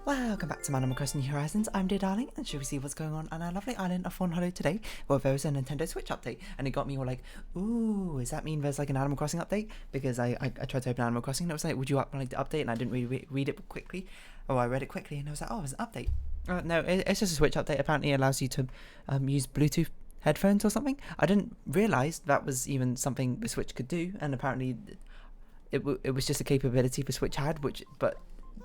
Welcome back to Animal Crossing New Horizons. I'm Dear Darling, and shall we see what's going on our lovely island of Fawnhollow today? Well, there was a Nintendo Switch update, and it got me all like, ooh, does that mean there's like an Animal Crossing update? Because I tried to open Animal Crossing, and it was like, would you like the update? And I didn't really read it quickly. Oh, I read it quickly, and I was like, oh, there's an update. No, it's just a Switch update. Apparently it allows you to use Bluetooth headphones or something. I didn't realise that was even something the Switch could do, and apparently it was just a capability the Switch had, but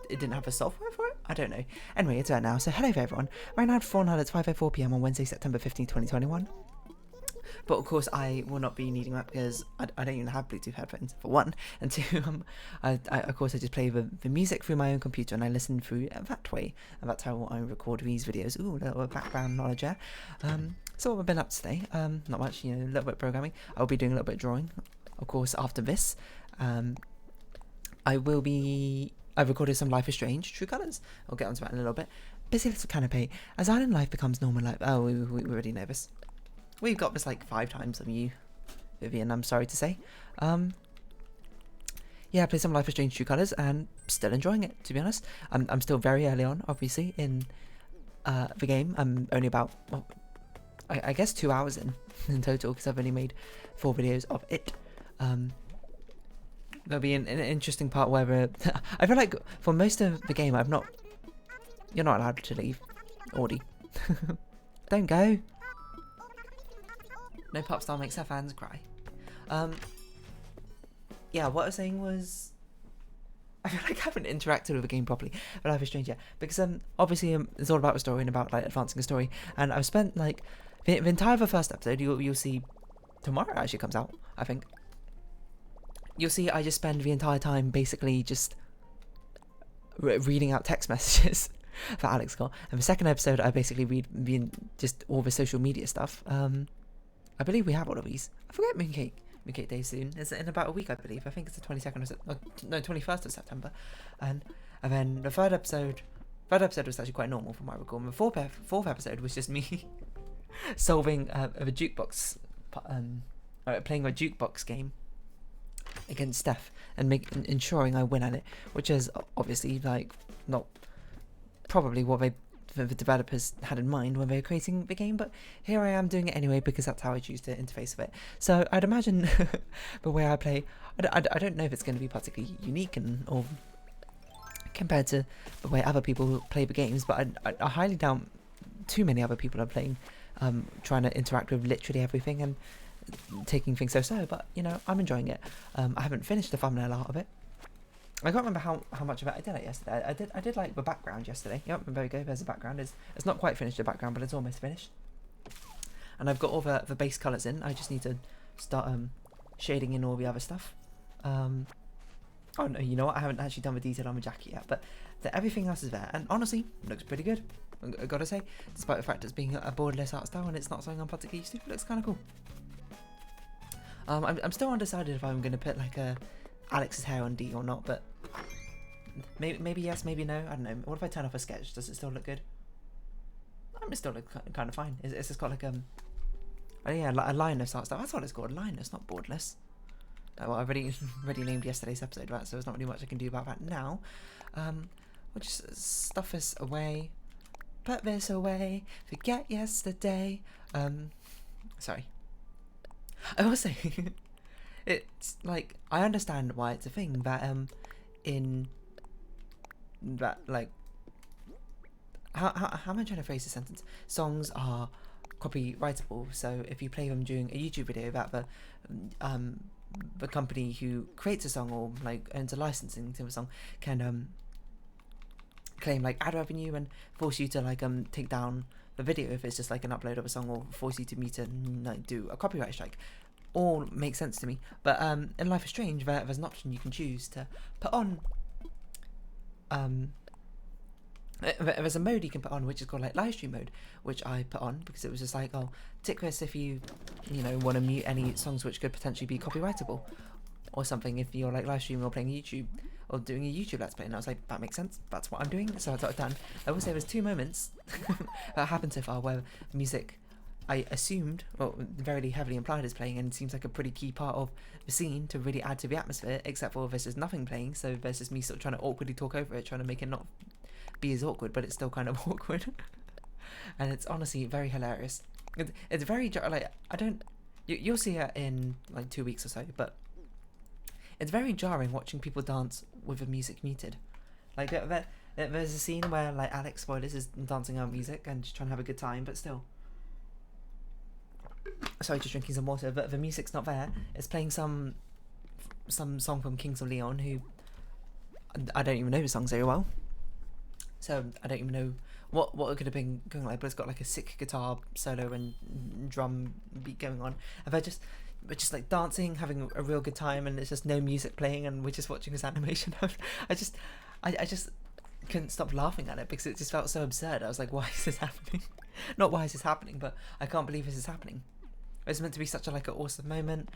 it didn't have the software for it? I don't know. Anyway, it's out now. So hello everyone. Right now at Fawnhallow, it's 5:04 PM on Wednesday, September 15th, 2021. But of course I will not be needing that because I don't even have Bluetooth headphones, for one. And two, I of course I just play the music through my own computer and I listen through that way. And that's how I record these videos. Ooh, a little background knowledge there. So what I've been up to today, not much, a little bit of programming. I'll be doing a little bit of drawing. Of course, after this, I've recorded some Life is Strange, True Colours. I'll get onto that in a little bit. Busy little canapé. As island life becomes normal life. Oh, we already know this. We've got this like 5 times of you, Vivian, I'm sorry to say. Yeah, I played some Life is Strange True Colours and still enjoying it, to be honest. I'm still very early on, obviously, in the game. I'm only about, well, I guess 2 hours in total, because I've only made 4 videos of it. There'll be an interesting part where I feel like for most of the game you're not allowed to leave, Audie. Don't go. No pop star makes her fans cry. Yeah, what I was saying was, I feel like I haven't interacted with the game properly but Life is Strange yet, because obviously it's all about the story and about like advancing the story, and I've spent like the entire first episode, you'll see tomorrow actually comes out, I think. You'll see I just spend the entire time basically just reading out text messages that Alex got. And the second episode, I basically read just all the social media stuff. I believe we have all of these. I forget Mooncake Day soon. It's in about a week, I believe. I think it's the 22nd of no, 21st of September. And then the third episode was actually quite normal from my recall. And the fourth episode was just me solving a jukebox, playing a jukebox game against Steph and ensuring I win at it, which is obviously like not probably what the developers had in mind when they were creating the game, but here I am doing it anyway because that's how I choose to interface with it. So I'd imagine the way I play, I don't know if it's going to be particularly unique or compared to the way other people play the games, but I highly doubt too many other people are playing, trying to interact with literally everything and taking things so, but I'm enjoying it. I haven't finished the thumbnail art of it. I can't remember how much of it I did yesterday. I did like the background yesterday. Yep, there we go. There's the background. It's not quite finished the background, but it's almost finished. And I've got all the base colours in. I just need to start shading in all the other stuff. Oh no, you know what? I haven't actually done the detail on the jacket yet, but everything else is there. And honestly, looks pretty good. I gotta say, despite the fact it's being a borderless art style and it's not something I'm particularly used to, it looks kind of cool. I'm still undecided if I'm going to put like Alex's hair on D or not, but maybe yes, maybe no, I don't know. What if I turn off a sketch? Does it still look good? It still look kind of fine. It's just got like oh yeah, a lineless art style. That's what it's called, lineless, not borderless. Well, I already named yesterday's episode, right? So there's not really much I can do about that now. We'll just stuff this away, put this away, forget yesterday. Sorry. I will say, it's like, I understand why it's a thing that in that, like, how am I trying to phrase the sentence? Songs are copyrightable, so if you play them during a YouTube video, that the company who creates a song or like owns a licensing to a song can claim like ad revenue and force you to like take down the video if it's just like an upload of a song, or force you to like do a copyright strike. All makes sense to me, but in Life is Strange there's an option you can choose to put on there's a mode you can put on which is called like live stream mode, which I put on because it was just like, oh, tick this if you want to mute any songs which could potentially be copyrightable or something if you're like live streaming or playing YouTube or doing a YouTube Let's Play. And I was like, that makes sense, that's what I'm doing, so I got it done. I will say there's 2 moments that happened so far where music, I assumed, well, very heavily implied is playing, and it seems like a pretty key part of the scene to really add to the atmosphere, except for there's just nothing playing, so there's just me sort of trying to awkwardly talk over it, trying to make it not be as awkward, but it's still kind of awkward. And it's honestly very hilarious. It's very like, I don't, you'll see it in like 2 weeks or so, but it's very jarring watching people dance with the music muted. Like there's a scene where like Alex, spoilers, is dancing on music and just trying to have a good time, but still. Sorry, just drinking some water, but the music's not there. It's playing some song from Kings of Leon, who I don't even know the songs very well, so I don't even know what it could have been going like. But it's got like a sick guitar solo and drum beat going on, and we're just like dancing, having a real good time, and there's just no music playing, and we're just watching this animation. I just couldn't stop laughing at it because it just felt so absurd. I was like, why is this happening? Not why is this happening, but I can't believe this is happening. It's meant to be such a like an awesome moment,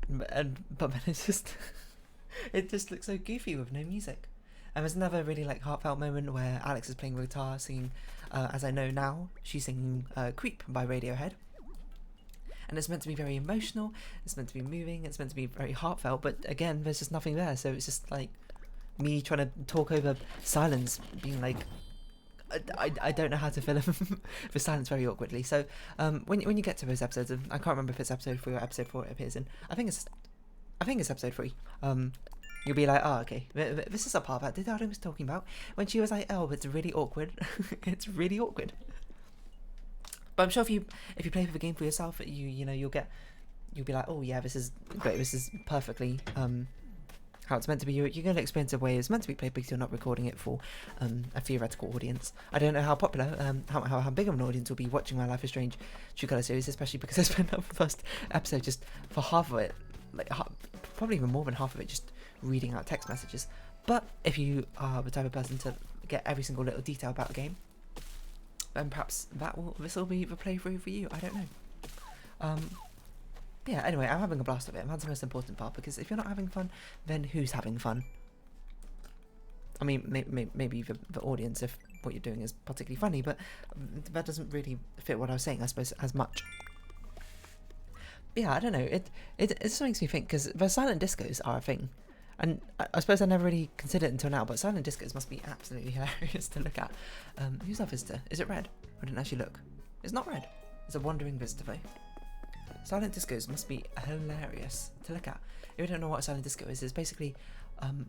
but then it's just it just looks so goofy with no music. And there's another really like heartfelt moment where Alex is playing the guitar, singing As I Know Now. She's singing Creep by Radiohead, and it's meant to be very emotional, it's meant to be moving, it's meant to be very heartfelt, but again there's just nothing there. So it's just like me trying to talk over silence, being like, I don't know how to fill the silence very awkwardly. So when you get to those episodes, I can't remember if it's episode 3 or episode 4 it appears in. I think it's episode 3. You'll be like, oh, okay, this is a part that Darling was talking about when she was like, oh, it's really awkward. It's really awkward. But I'm sure if you play the game for yourself, you'll be like, oh yeah, this is great. This is perfectly how it's meant to be. You're going to experience the way it's meant to be played because you're not recording it for a theoretical audience. I don't know how popular, how big of an audience will be watching my Life is Strange True Colour series, especially because I spent the first episode just for half of it, like probably even more than half of it, just reading out text messages. But if you are the type of person to get every single little detail about the game, then perhaps this will be the playthrough for you. I don't know. Yeah, anyway, I'm having a blast of it, and that's the most important part, because if you're not having fun, then who's having fun? I mean, maybe the audience, if what you're doing is particularly funny, but that doesn't really fit what I was saying, I suppose, as much. Yeah, I don't know, it just makes me think, because the silent discos are a thing, and I suppose I never really considered it until now, but silent discos must be absolutely hilarious to look at. Who's our visitor? Is it red? I didn't actually look. It's not red. It's a wandering visitor though. Silent discos must be hilarious to look at. If you don't know what a silent disco is, it's basically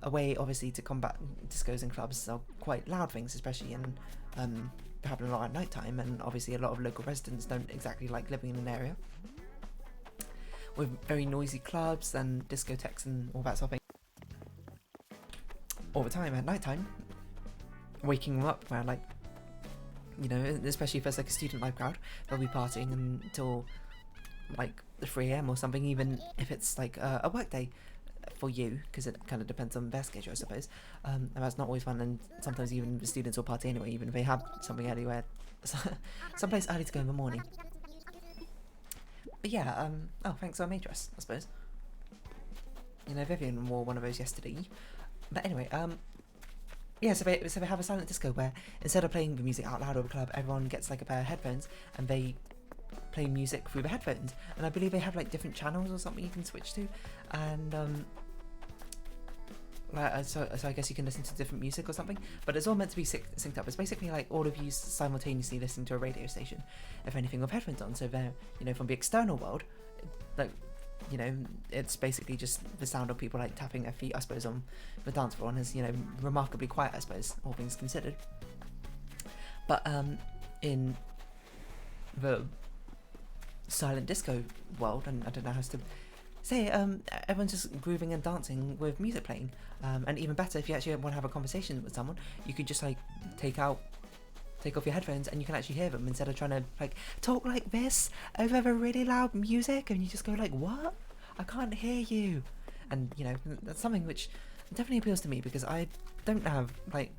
a way, obviously, to combat discos and clubs are quite loud things, especially in they happen a lot at night time, and obviously a lot of local residents don't exactly like living in an area with very noisy clubs and discotheques and all that sort of thing all the time at night time, waking them up where, like, you know, especially if there's like a student life crowd, they'll be partying until like 3 AM or something, even if it's like a work day for you, because it kind of depends on their schedule, I suppose. And that's not always fun, and sometimes even the students will party anyway, even if they have something anywhere, someplace early to go in the morning. But yeah, oh, thanks to our maid dress, I suppose. You know, Vivian wore one of those yesterday. But anyway, yeah, so they have a silent disco where instead of playing the music out loud over the club, everyone gets like a pair of headphones and they play music through the headphones. And I believe they have like different channels or something you can switch to, and so I guess you can listen to different music or something. But it's all meant to be synced up. It's basically like all of you simultaneously listening to a radio station, if anything, with headphones on. So they're, you know, from the external world, like, you know, it's basically just the sound of people like tapping their feet, I suppose, on the dance floor, and is, you know, remarkably quiet, I suppose, all things considered. But in the silent disco world, and I don't know how to say it, everyone's just grooving and dancing with music playing. And even better, if you actually want to have a conversation with someone, you could just like take off your headphones and you can actually hear them, instead of trying to like talk like this over the really loud music, and you just go like, what? I can't hear you. And you know, that's something which definitely appeals to me, because I don't have like,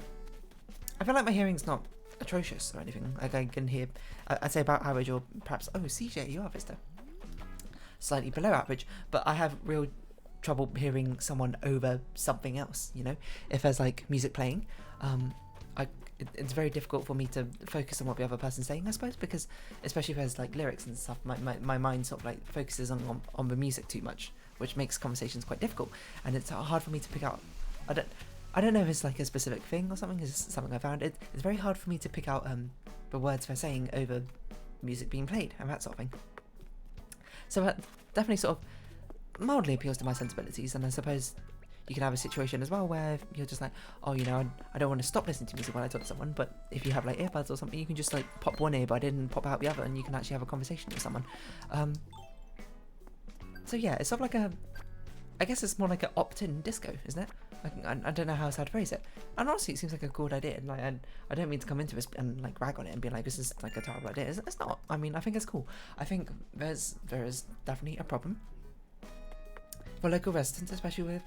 I feel like my hearing's not atrocious or anything. Like I can hear, I'd say about average, or perhaps, oh CJ, you are a visitor, slightly below average, but I have real trouble hearing someone over something else, you know, if there's like music playing. It's very difficult for me to focus on what the other person's saying, I suppose, because especially if there's like lyrics and stuff, my mind sort of like focuses on the music too much, which makes conversations quite difficult, and it's hard for me to pick out. I don't know if it's like a specific thing or something. It's something I found. It's very hard for me to pick out the words they're saying over music being played and that sort of thing. So that definitely sort of mildly appeals to my sensibilities, and I suppose you can have a situation as well where you're just like, oh, you know, I don't want to stop listening to music while I talk to someone, but if you have like earbuds or something, you can just like pop one earbud in and pop out the other, and you can actually have a conversation with someone. So yeah, it's sort of like I guess it's more like an opt-in disco, isn't it? I don't know how else to phrase it. And honestly, it seems like a good idea. And like, I don't mean to come into this and like rag on it and be like, this is like a terrible idea. It's not. I mean, I think it's cool. I think there is definitely a problem for local residents, especially with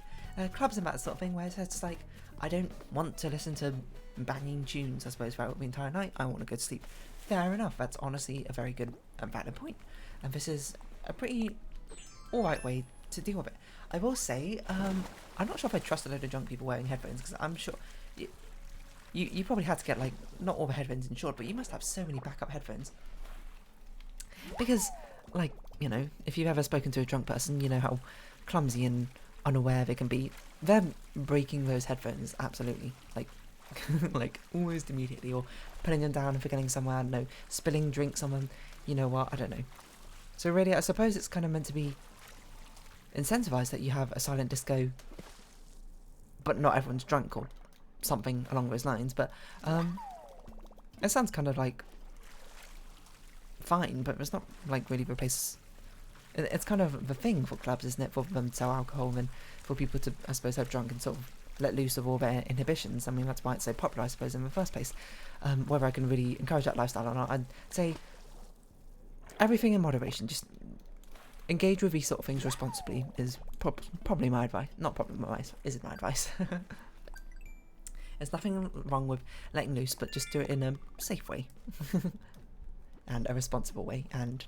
clubs and that sort of thing, where it's just like, I don't want to listen to banging tunes, I suppose, throughout the entire night. I want to go to sleep. Fair enough. That's honestly a very good and valid point. And this is a pretty alright way to deal with it. I will say, I'm not sure if I trust a load of drunk people wearing headphones, because I'm sure you probably had to get like not all the headphones insured, but you must have so many backup headphones. Because, like, you know, if you've ever spoken to a drunk person, you know how clumsy and unaware they can be. They're breaking those headphones absolutely, like like almost immediately, or putting them down and forgetting somewhere, I don't know, spilling drinks on them, you know what, I don't know. So really, I suppose it's kind of meant to be incentivized that you have a silent disco, but not everyone's drunk or something along those lines. But it sounds kind of like fine, but it's not like really the place. It's kind of the thing for clubs, isn't it, for them to sell alcohol and for people to, I suppose, have drunk and sort of let loose of all their inhibitions. I mean, that's why it's so popular, I suppose, in the first place. Whether I can really encourage that lifestyle or not, I'd say everything in moderation. Just engage with these sort of things responsibly is probably my advice. Not probably my advice, is my advice. There's nothing wrong with letting loose, but just do it in a safe way and a responsible way, and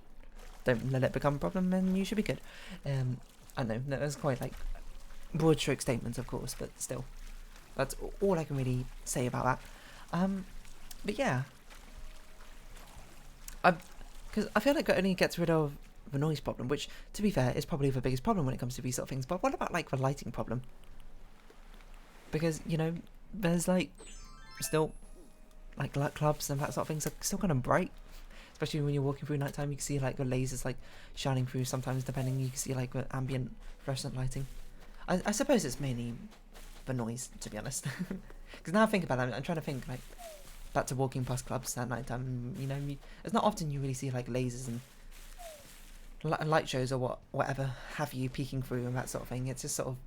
don't let it become a problem, and you should be good. I know that's quite like broad stroke statements, of course, but still, that's all I can really say about that. But yeah, because I feel like it only gets rid of the noise problem, which, to be fair, is probably the biggest problem when it comes to these sort of things. But what about like the lighting problem? Because, you know, there's like still like clubs and that sort of things are still kind of bright, especially when you're walking through nighttime. You can see like the lasers like shining through sometimes, depending. You can see like the ambient fluorescent lighting. I suppose it's mainly the noise, to be honest. Because now I think about it, I'm trying to think like back to walking past clubs at night time. You know, it's not often you really see like lasers and light shows or whatever have you peeking through and that sort of thing. It's just sort of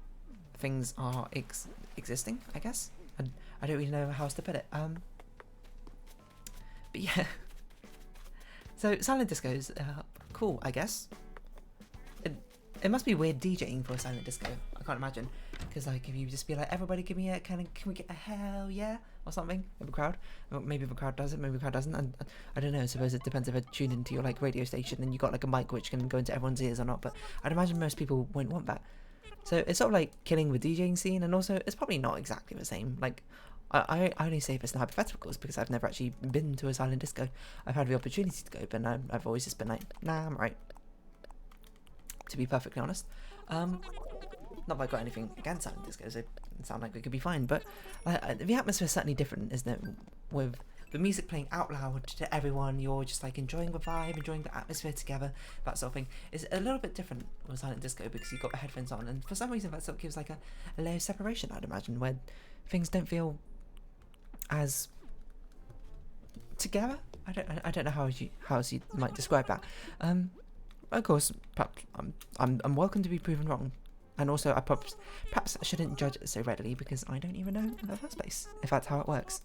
things are existing, I guess. I don't really know how else to put it. But yeah. So silent discos, cool, I guess. It must be weird DJing for a silent disco. I can't imagine, because like if you just be like, everybody give me a can we get a hell yeah or something in the crowd. Maybe the crowd does it, maybe the crowd doesn't. And I don't know. I suppose it depends if they're tuned into your like radio station and you got like a mic which can go into everyone's ears or not. But I'd imagine most people won't want that. So it's sort of like killing the DJing scene, and also it's probably not exactly the same. Like I only say this in hypotheticals because I've never actually been to a silent disco. I've had the opportunity to go, but I've always just been like, nah, I'm right. To be perfectly honest, not that I got anything against silent discos. They sound like they could be fine, but the atmosphere is certainly different, isn't it? With the music playing out loud to everyone, you're just like enjoying the vibe, enjoying the atmosphere together, that sort of thing. It's a little bit different with silent disco because you've got the headphones on, and for some reason that sort of gives like a layer of separation, I'd imagine, where things don't feel as together. I don't know how else you might describe that. Of course, perhaps I'm welcome to be proven wrong, and also I perhaps I shouldn't judge it so readily because I don't even know in the first place if that's how it works.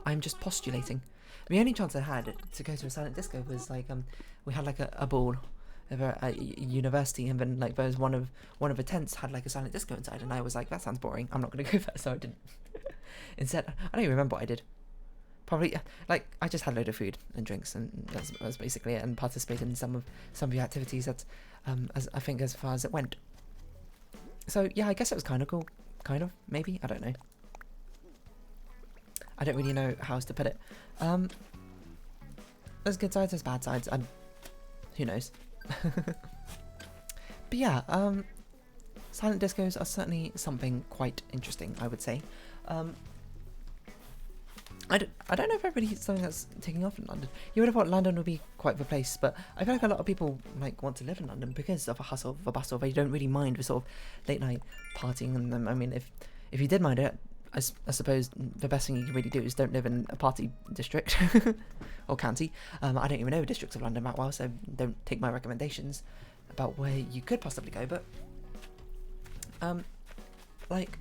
I'm just postulating. The only chance I had to go to a silent disco was like we had like a ball over at university, and then like there was one of the tents had like a silent disco inside, and I was like, that sounds boring, I'm not gonna go there, so I didn't. Instead, I don't even remember what I did. Probably like I just had a load of food and drinks, and that's basically it, and participated in some of the activities that as I think as far as it went. So yeah, I guess it was kind of cool, kind of, maybe, I don't know. I don't really know how else to put it. There's good sides, there's bad sides, and who knows. But yeah, silent discos are certainly something quite interesting, I would say. I don't know if everybody's something that's taking off in London. You would have thought London would be quite the place, but I feel like a lot of people like want to live in London because of a hustle, of a bustle. They don't really mind the sort of late night partying. And I mean, if you did mind it, I suppose the best thing you can really do is don't live in a party district or county. I don't even know the districts of London that well, so don't take my recommendations about where you could possibly go. But like,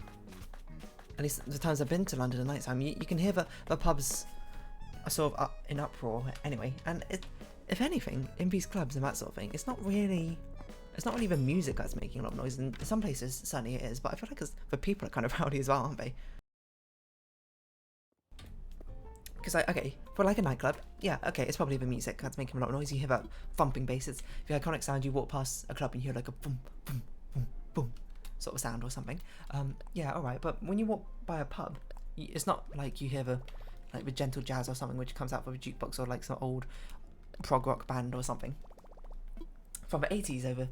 at least the times I've been to London at night time, you can hear the pubs are sort of in uproar anyway. And if anything, in these clubs and that sort of thing, it's not really the music that's making a lot of noise. In some places, certainly it is, but I feel like the people are kind of rowdy as well, aren't they? Because, okay, for like a nightclub, yeah, okay, it's probably the music that's making a lot of noise. You hear that thumping bass. It's the iconic sound. You walk past a club and you hear like a boom, boom, boom, boom sort of sound or something. Yeah, alright, but when you walk by a pub, it's not like you hear the gentle jazz or something which comes out from a jukebox or like some old prog rock band or something from the 80s over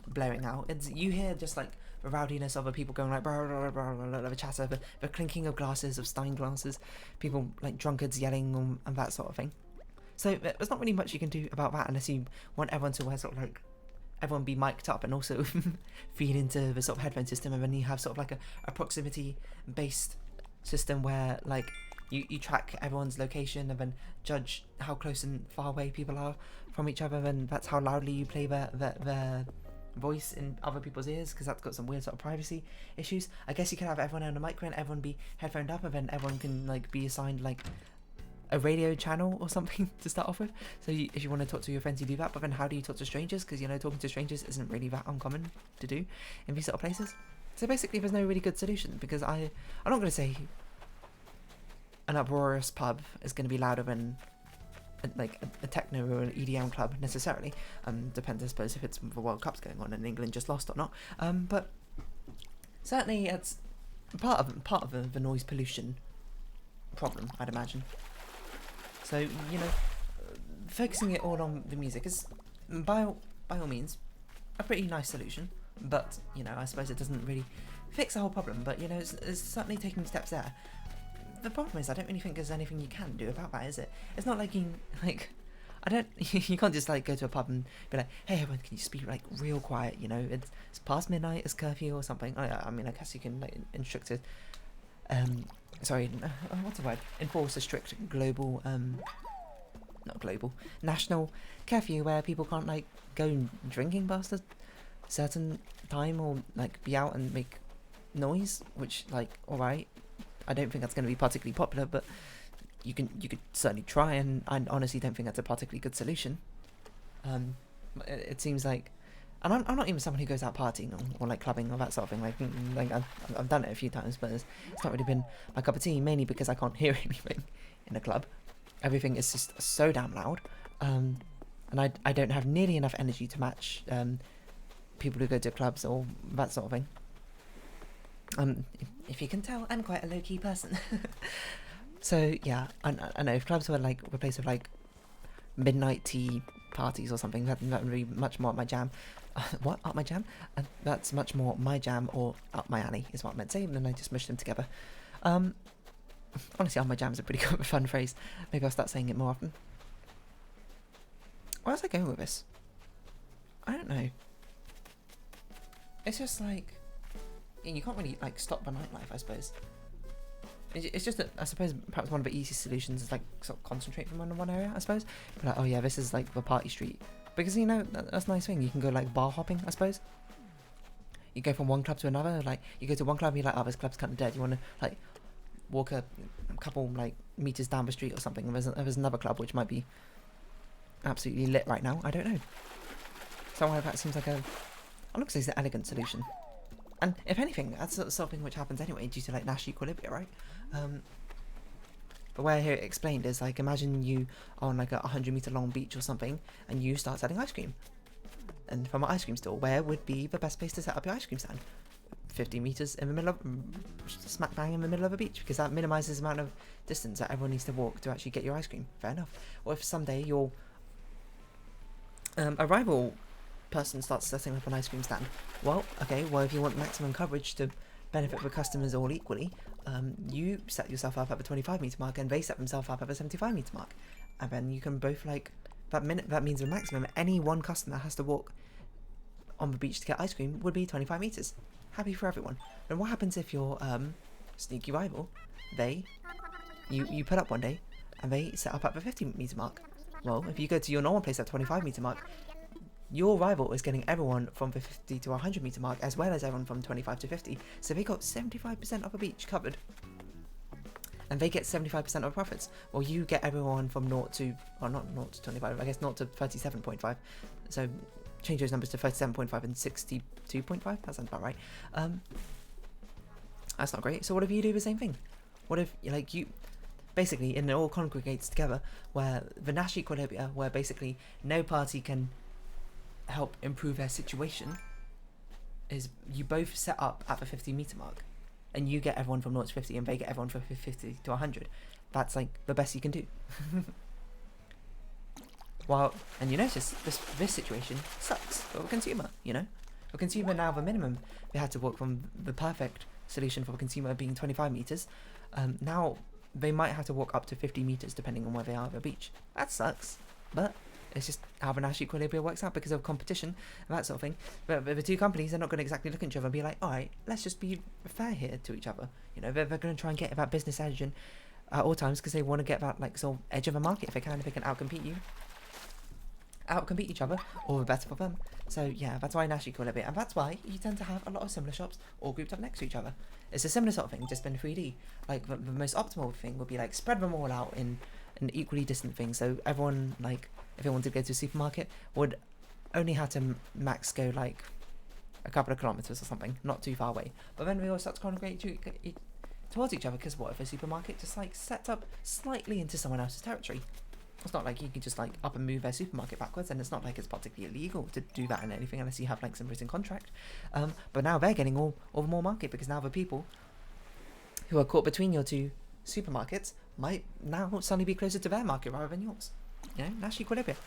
blaring out. You hear just like the rowdiness of the people going like blah, blah, blah, blah, blah, the chatter, the clinking of glasses, of stein glasses, people like drunkards yelling and that sort of thing. So there's not really much you can do about that unless you want everyone to wear sort of like everyone be mic'd up and also feed into the sort of headphone system, and then you have sort of like a proximity based system where like you track everyone's location and then judge how close and far away people are from each other, and that's how loudly you play their voice in other people's ears, because that's got some weird sort of privacy issues. I guess you could have everyone on a micro and everyone be headphoned up, and then everyone can like be assigned like a radio channel or something to start off with. So if you want to talk to your friends, you do that. But then how do you talk to strangers? Because talking to strangers isn't really that uncommon to do in these sort of places. So basically there's no really good solution, because I'm not going to say an uproarious pub is going to be louder than like a techno or an EDM club necessarily. Depends, I suppose, if it's the World Cup's going on and England just lost or not. But certainly it's part of the noise pollution problem, I'd imagine. So focusing it all on the music is by all means a pretty nice solution, but I suppose it doesn't really fix the whole problem. But it's certainly taking steps there. The problem is I don't really think there's anything you can do about that, is it? It's not like you can't just like go to a pub and be like, hey everyone, can you speak like real quiet? It's past midnight, it's curfew or something. I mean, I guess you can like instruct it. What's the word? Enforce a strict global, national curfew where people can't like go drinking past a certain time or like be out and make noise. Which, like, all right, I don't think that's going to be particularly popular, but you could certainly try, and I honestly don't think that's a particularly good solution. It seems like. And I'm not even someone who goes out partying or like clubbing or that sort of thing. Like I've done it a few times, but it's not really been my cup of tea. Mainly because I can't hear anything in a club. Everything is just so damn loud, and I don't have nearly enough energy to match people who go to clubs or that sort of thing. If you can tell, I'm quite a low key person. So yeah, I know if clubs were like a place of like midnight tea parties or something, that would be much more up my jam. What? Up my jam? That's much more my jam, or up my alley is what I meant to say, and then I just mushed them together. Honestly, up my jam is a pretty good fun phrase. Maybe I'll start saying it more often. Where was I going with this? I don't know. It's just like, you can't really like stop the nightlife, I suppose. It's just that I suppose perhaps one of the easiest solutions is like sort of concentrate from one area, I suppose. But like, oh yeah, this is like the party street, because that's a nice thing. You can go like bar hopping, I suppose. You go from one club to another. Like you go to one club and you're like, oh, this club's kind of dead. You want to like walk a couple like meters down the street or something, and there's another club which might be absolutely lit right now. I don't know. Somehow that seems like I'm not gonna say it's an elegant solution. And if anything, that's something which happens anyway due to like Nash equilibria, right? But where I hear it explained is like, imagine you are on like a 100-meter long beach or something, and you start selling ice cream. And from an ice cream store, where would be the best place to set up your ice cream stand? 50 meters in the middle of, smack bang in the middle of a beach, because that minimizes the amount of distance that everyone needs to walk to actually get your ice cream. Fair enough. Or if someday your a rival person starts setting up an ice cream stand. Well, okay, well, if you want maximum coverage to benefit the customers all equally, you set yourself up at the 25 meter mark and they set themselves up at the 75 meter mark. And then you can both, like, that means the maximum any one customer has to walk on the beach to get ice cream would be 25 meters. Happy for everyone. And what happens if your sneaky rival, you put up one day and they set up at the 50 meter mark? Well, if you go to your normal place at 25 meter mark, your rival is getting everyone from the 50 to 100 meter mark as well as everyone from 25 to 50. So they got 75% of the beach covered. And they get 75% of profits. Well, you get everyone from 0 to, well, not 0 to 25, I guess 0 to 37.5. So change those numbers to 37.5 and 62.5. That sounds about right. That's not great. So what if you do the same thing? What if, like, you basically, and it all congregates together, where the Nash equilibria, where basically no party can help improve their situation, is you both set up at the 50 meter mark, and you get everyone from 0 to 50, and they get everyone from 50 to 100. That's like the best you can do. Well, and you notice this situation sucks for the consumer. You know, the consumer now, the minimum they had to walk from the perfect solution for the consumer being 25 meters. Now they might have to walk up to 50 meters depending on where they are at the beach. That sucks, but it's just how the Nash equilibrium works out because of competition and that sort of thing. But the two companies are not going to exactly look at each other and be like, all right, let's just be fair here to each other. You know, they're going to try and get that business edge and at all times because they want to get that like sort of edge of a market if they can outcompete each other, all the better for them. So yeah, that's why Nash equilibrium, and that's why you tend to have a lot of similar shops all grouped up next to each other. It's a similar sort of thing, just in 3D. Like the most optimal thing would be like spread them all out in an equally distant thing, so everyone, like if they wanted to go to a supermarket, would only have to max go like a couple of kilometers or something, not too far away. But then we all start to congregate towards each other, because what if a supermarket just like sets up slightly into someone else's territory? It's not like you can just like up and move their supermarket backwards, and it's not like it's particularly illegal to do that in anything unless you have like some written contract. But now they're getting all the more market, because now the people who are caught between your two supermarkets might now suddenly be closer to their market rather than yours. You know, Nash equilibrium.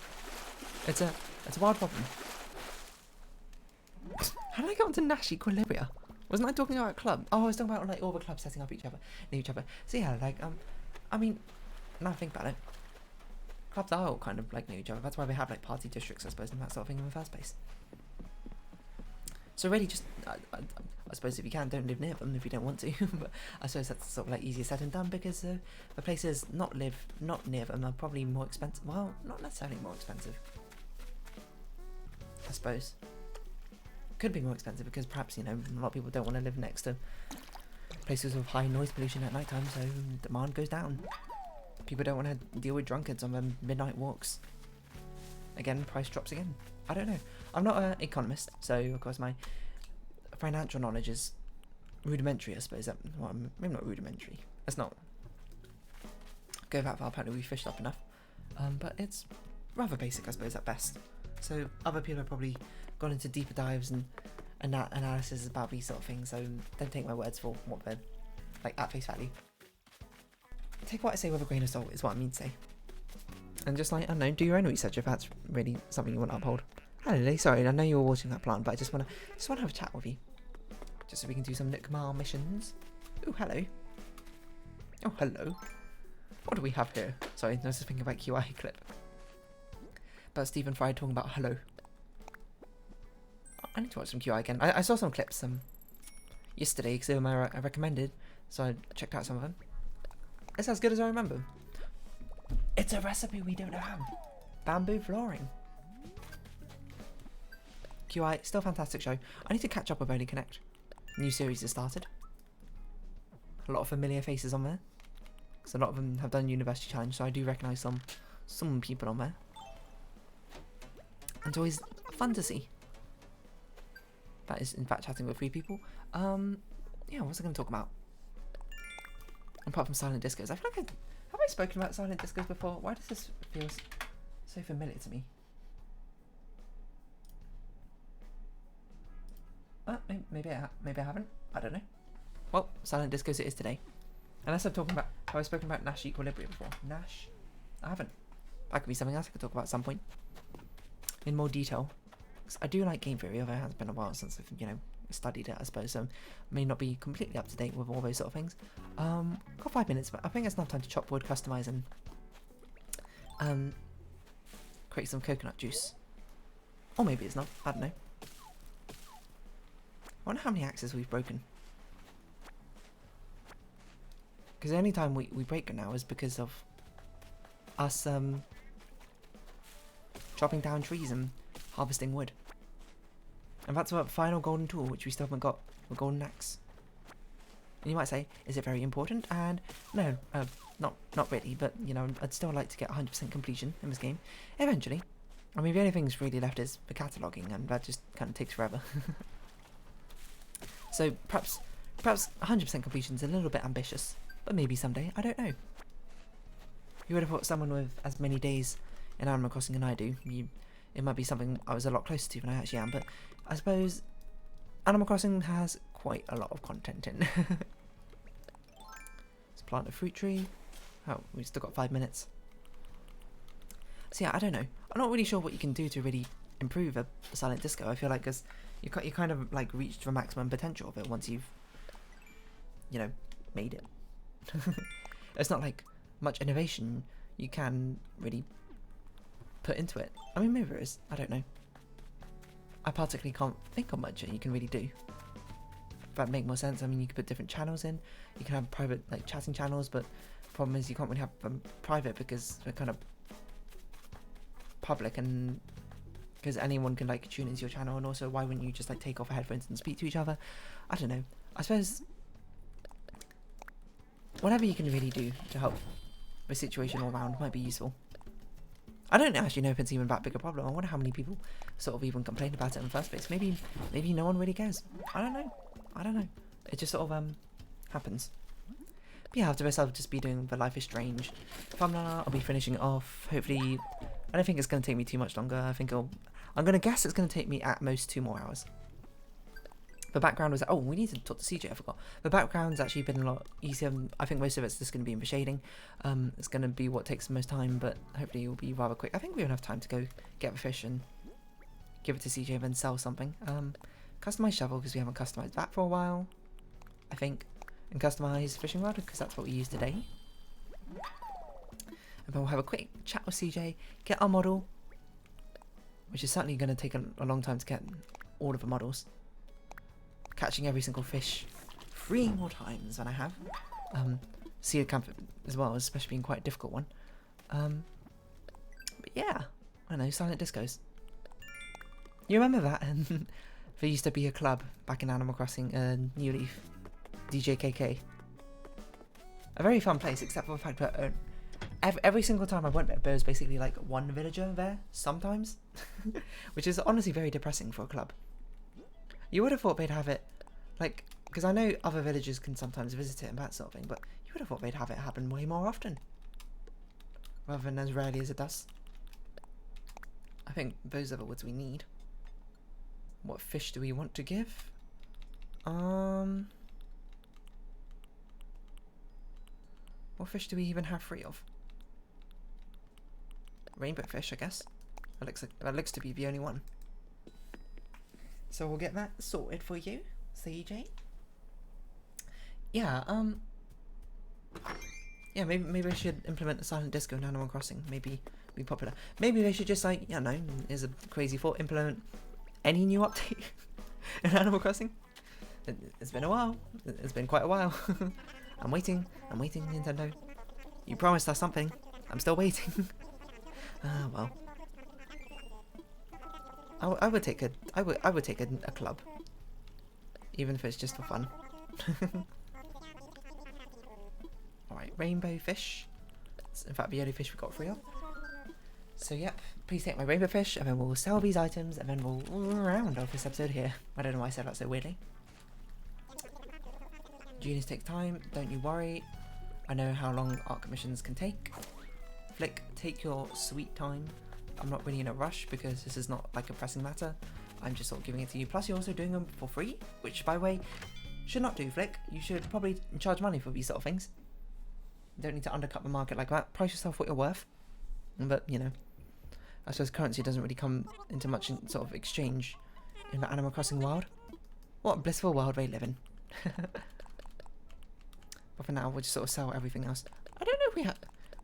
It's a wild problem. How did I get onto Nash equilibria? Wasn't I talking about a club? Oh, I was talking about like all the clubs setting up near each other. So yeah, like I mean, now I think about it, clubs are all kind of like near each other. That's why they have like party districts, I suppose, and that sort of thing in the first place. So really, just I suppose if you can, don't live near them if you don't want to. But I suppose that's sort of like easier said than done, because the places not near them are probably more expensive. Well, not necessarily more expensive. I suppose could be more expensive because perhaps, you know, a lot of people don't want to live next to places with high noise pollution at night time, so demand goes down. People don't want to deal with drunkards on their midnight walks. Again, price drops again. I don't know. I'm not an economist, so of course my financial knowledge is rudimentary, I suppose. Well, maybe not rudimentary. Let's not go that far. Apparently we fished up enough. But it's rather basic, I suppose, at best. So other people have probably gone into deeper dives and analysis about these sort of things, so don't take my words for what they're like at face value. Take what I say with a grain of salt is what I mean to say. And just like, I don't know, do your own research if that's really something you want to uphold. Hello, Lily. Sorry, I know you were watching that plant, but I just want to have a chat with you. Just so we can do some Nikmar missions. Oh, hello. Oh, hello. What do we have here? Sorry, I was just thinking about QI clip. About Stephen Fry talking about hello. I need to watch some QI again. I saw some clips yesterday because they were I recommended, so I checked out some of them. It's as good as I remember. It's a recipe we don't have. Bamboo flooring. QI, still a fantastic show. I need to catch up with Only Connect. New series has started. A lot of familiar faces on there. Because a lot of them have done University Challenge, so I do recognise some people on there. And it's always fun to see. That is, in fact, chatting with 3 people. Yeah, what was I going to talk about? Apart from silent discos. I feel like have I spoken about silent discos before? Why does this feel so familiar to me? Maybe I haven't. I don't know. Well, silent discos it is today. Unless I'm talking about, have I spoken about Nash equilibrium before? Nash? I haven't. That could be something else I could talk about at some point. In more detail. mechanics. I do like game theory, although it has been a while since I've, studied it, I suppose, so may not be completely up to date with all those sort of things. Got 5 minutes, but I think it's enough time to chop wood, customize, and create some coconut juice. Or maybe it's not, I don't know. I wonder how many axes we've broken. Because the only time we break it now is because of us chopping down trees and harvesting wood. And that's our final golden tool, which we still haven't got, the golden axe. And you might say, is it very important? And no, not really, but I'd still like to get 100% completion in this game, eventually. I mean, the only things really left is the cataloguing, and that just kind of takes forever. So perhaps 100% completion is a little bit ambitious, but maybe someday, I don't know. You would have thought someone with as many days in Animal Crossing than I do, it might be something I was a lot closer to than I actually am, but I suppose Animal Crossing has quite a lot of content in. Let's plant a fruit tree. Oh, we've still got 5 minutes. So yeah, I don't know. I'm not really sure what you can do to really improve a silent disco. I feel like because you kind of like reached the maximum potential of it once you've, made it. It's not like much innovation you can really put into it. I mean, maybe there is. I don't know. I particularly can't think of much that you can really do. If that make more sense. I mean, you could put different channels in. You can have private like chatting channels, but the problem is you can't really have them private because they're kind of public, and because anyone can like tune into your channel. And also, why wouldn't you just like take off headphones and speak to each other? I don't know. I suppose whatever you can really do to help the situation all around might be useful. I don't actually know if it's even that big a problem. I wonder how many people sort of even complained about it in the first place. Maybe no one really cares. I don't know. It just sort of happens. But yeah, after this I'll just be doing the Life is Strange thumbnail. I'll be finishing it off. Hopefully, I don't think it's going to take me too much longer. I'm going to guess it's going to take me at most 2 more hours. The background was... Oh, we need to talk to CJ, I forgot. The background's actually been a lot easier. I think most of it's just going to be in the shading. It's going to be what takes the most time, but hopefully it will be rather quick. I think we have enough time to go get the fish and give it to CJ and then sell something. Customize shovel, because we haven't customized that for a while, I think. And customize fishing rod, because that's what we use today. And then we'll have a quick chat with CJ, get our model, which is certainly going to take a long time to get all of the models. Catching every single fish 3 more times than I have. Sealed camp as well, especially being quite a difficult one. But yeah, I know, silent discos. You remember that? And there used to be a club back in Animal Crossing, New Leaf, DJKK. A very fun place, except for the fact that every single time I went there was basically like one villager there, sometimes. Which is honestly very depressing for a club. You would have thought they'd have it, like, because I know other villages can sometimes visit it and that sort of thing, but you would have thought they'd have it happen way more often. Rather than as rarely as it does. I think those are the woods we need. What fish do we want to give? What fish do we even have 3 of? Rainbow fish, I guess. That looks to be the only one. So we'll get that sorted for you, CJ. Yeah, yeah, maybe I should implement a silent disco in Animal Crossing. Maybe be popular. Maybe they should just like, is a crazy thought, implement any new update in Animal Crossing. It's been a while. It's been quite a while. I'm waiting, Nintendo. You promised us something. I'm still waiting. Well. I would take a club, even if it's just for fun. All right, rainbow fish. It's in fact the only fish we got 3 of. So yep, please take my rainbow fish, and then we'll sell these items, and then we'll round off this episode here. I don't know why I said that so weirdly. Genius takes time. Don't you worry. I know how long art commissions can take. Flick, take your sweet time. I'm not really in a rush because this is not like a pressing matter. I'm just sort of giving it to you. Plus you're also doing them for free, which by the way, should not do, Flick. You should probably charge money for these sort of things. You don't need to undercut the market like that. Price yourself what you're worth. But, I suppose currency doesn't really come into much sort of exchange in the Animal Crossing world. What a blissful world they live in. But for now, we'll just sort of sell everything else. I don't know if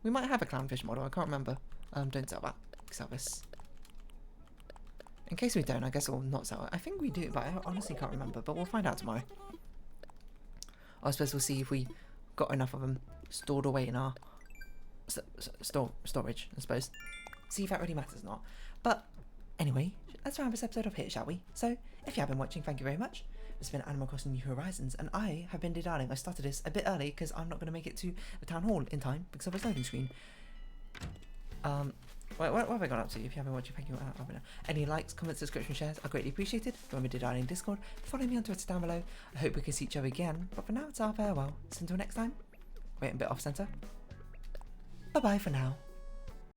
we might have a clownfish model. I can't remember. Don't sell that. Sell this. In case we don't, I guess we'll not sell it. I think we do, but I honestly can't remember. But we'll find out tomorrow. I suppose we'll see if we got enough of them stored away in our storage, I suppose. See if that really matters or not. But anyway, let's round this episode off here, shall we? So, if you have been watching, thank you very much. It's been Animal Crossing New Horizons, and I have been Darling. I started this a bit early because I'm not going to make it to the town hall in time because of a loading screen. What have I gone up to? If you haven't watched, thank you. Any likes, comments, subscription, shares are greatly appreciated. Join me Darling Discord. Follow me on Twitter down below. I hope we can see each other again. But for now, it's our farewell. So until next time, wait a bit off center. Bye bye for now.